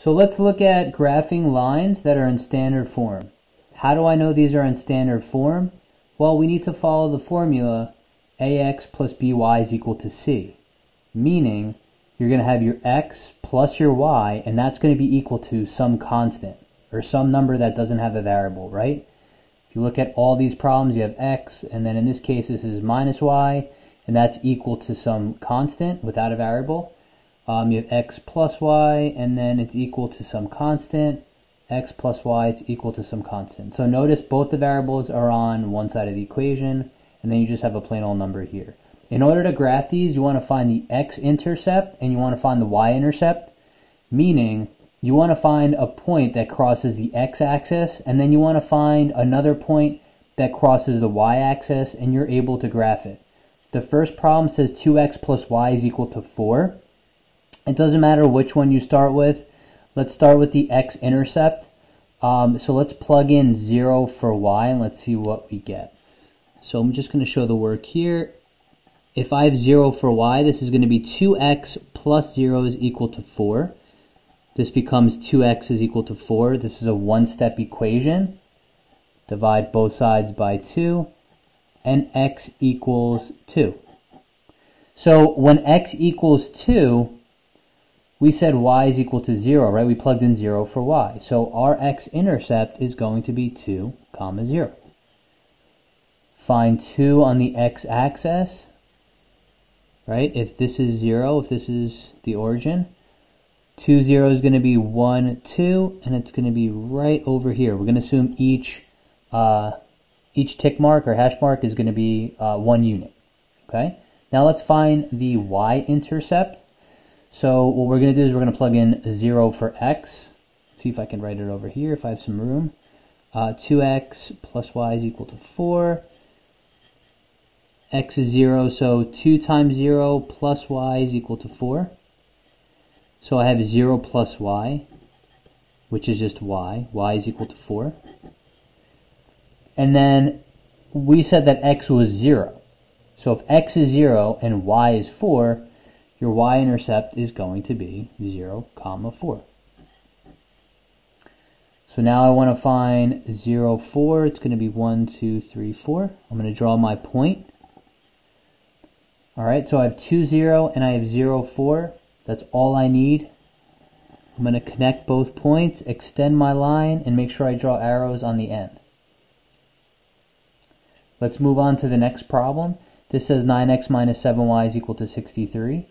So let's look at graphing lines that are in standard form. How do I know these are in standard form? Well, we need to follow the formula ax plus by is equal to c, meaning you're going to have your x plus your y, and that's going to be equal to some constant, or some number that doesn't have a variable, right? If you look at all these problems, you have x, and then in this case this is minus y, and that's equal to some constant without a variable. You have x plus y, and then it's equal to some constant. X plus y is equal to some constant. So notice both the variables are on one side of the equation, and then you just have a plain old number here. In order to graph these, you want to find the x-intercept and you want to find the y-intercept, meaning you want to find a point that crosses the x-axis, and then you want to find another point that crosses the y-axis, and you're able to graph it. The first problem says 2x plus y is equal to 4. It doesn't matter which one you start with. Let's start with the x-intercept. So let's plug in 0 for y and let's see what we get. So I'm just going to show the work here. If I have 0 for y, this is going to be 2x plus 0 is equal to 4. This becomes 2x is equal to 4. This is a one-step equation. Divide both sides by 2, and x equals 2. So when x equals 2, we said y is equal to 0, right? We plugged in 0 for y. So our x-intercept is going to be 2, 0. Find 2 on the x-axis, right? If this is 0, if this is the origin, 2, 0 is going to be 1, 2, and it's going to be right over here. We're going to assume each tick mark or hash mark is going to be 1 unit, okay? Now let's find the y-intercept. So what we're going to do is we're going to plug in 0 for x. Let's see if I can write it over here if I have some room. 2x plus y is equal to 4. X is 0, so 2 times 0 plus y is equal to 4. So I have 0 plus y, which is just y. Y is equal to 4. And then we said that x was 0. So if x is 0 and y is 4, your y-intercept is going to be 0, 4. So now I want to find 0, 4. It's going to be 1, 2, 3, 4. I'm going to draw my point. Alright, so I have 2, 0, and I have 0, 4. That's all I need. I'm going to connect both points, extend my line, and make sure I draw arrows on the end. Let's move on to the next problem. This says 9x minus 7y is equal to 63.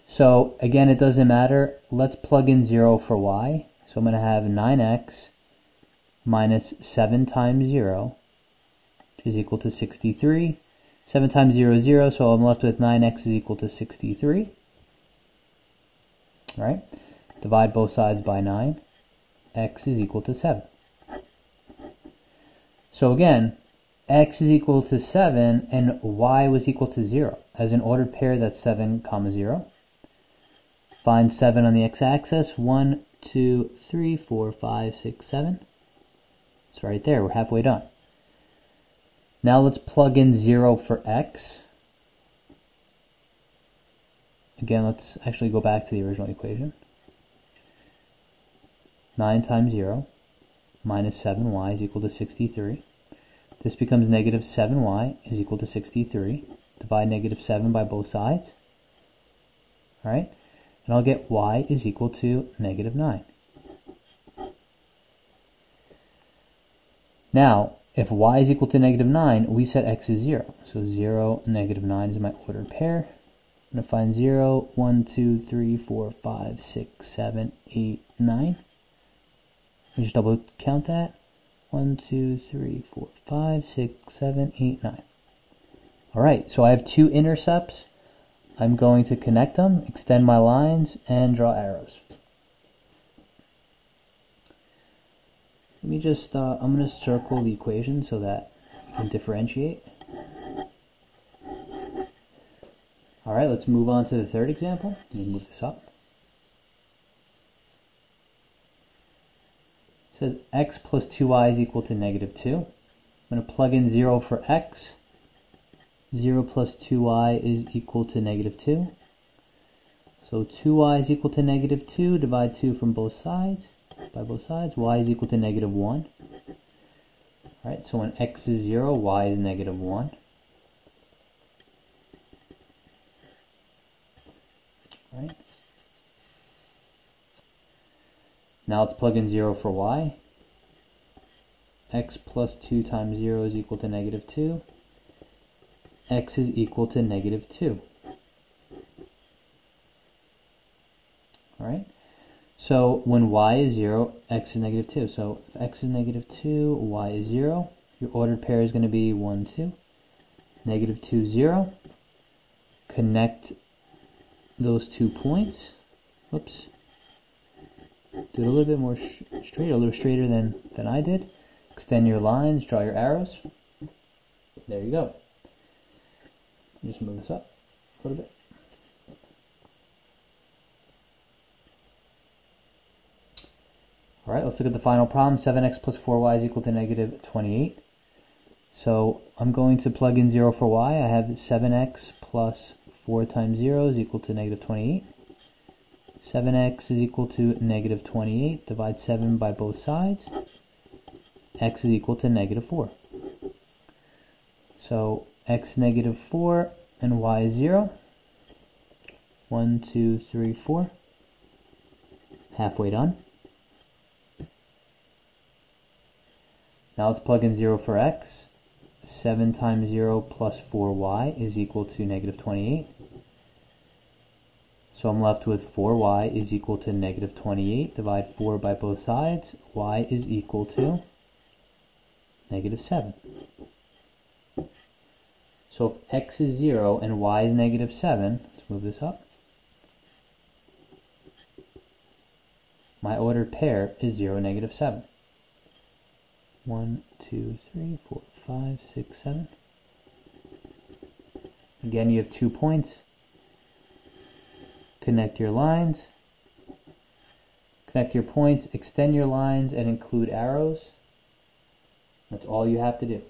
So again, it doesn't matter. Let's plug in 0 for y. So I'm going to have 9x minus 7 times 0, which is equal to 63. 7 times 0 is 0, so I'm left with 9x is equal to 63. All right? Divide both sides by 9. X is equal to 7. So again, x is equal to 7 and y was equal to 0. As an ordered pair, that's 7, 0. Find 7 on the x-axis. 1, 2, 3, 4, 5, 6, 7. It's right there. We're halfway done. Now let's plug in 0 for x. Again, let's actually go back to the original equation. 9 times 0 minus 7y is equal to 63. This becomes negative 7y is equal to 63. Divide negative 7 by both sides. All right? And I'll get y is equal to negative 9. Now, if y is equal to negative 9, we set x is 0. So 0, negative 9 is my ordered pair. I'm going to find 0, 1, 2, 3, 4, 5, 6, 7, 8, 9. Let me just double count that. 1, 2, 3, 4, 5, 6, 7, 8, 9. Alright, so I have two intercepts. I'm going to connect them, extend my lines, and draw arrows. Let me just, I'm going to circle the equation so that you can differentiate. Alright, let's move on to the third example. Let me move this up. It says x plus 2y is equal to negative 2. I'm going to plug in 0 for x. 0 plus 2y is equal to negative 2. So 2y is equal to negative 2, divide 2 from both sides, by both sides, y is equal to negative 1. Alright, so when x is 0, y is negative 1. Alright. Now let's plug in 0 for y. X plus 2 times 0 is equal to negative 2. X is equal to negative 2. Alright, so when y is 0, x is negative 2. So if x is negative 2, y is 0. Your ordered pair is going to be 1, 2. Negative 2, 0. Connect those 2 points. Whoops. Do it a little bit more straight, a little straighter than I did. Extend your lines, draw your arrows. There you go. Just move this up a little bit. Alright, let's look at the final problem. 7x plus 4y is equal to negative 28. So I'm going to plug in 0 for y. I have 7x plus 4 times 0 is equal to negative 28. 7x is equal to negative 28. Divide 7 by both sides. X is equal to negative 4. So x negative 4 and y is 0. 1, 2, 3, 4. Halfway done. Now let's plug in 0 for x. 7 times 0 plus 4y is equal to negative 28. So I'm left with 4y is equal to negative 28. Divide 4 by both sides. Y is equal to negative 7. So if x is 0 and y is negative 7, let's move this up. My ordered pair is 0, negative 7. 1, 2, 3, 4, 5, 6, 7. Again, you have 2 points. Connect your lines. Connect your points, extend your lines, and include arrows. That's all you have to do.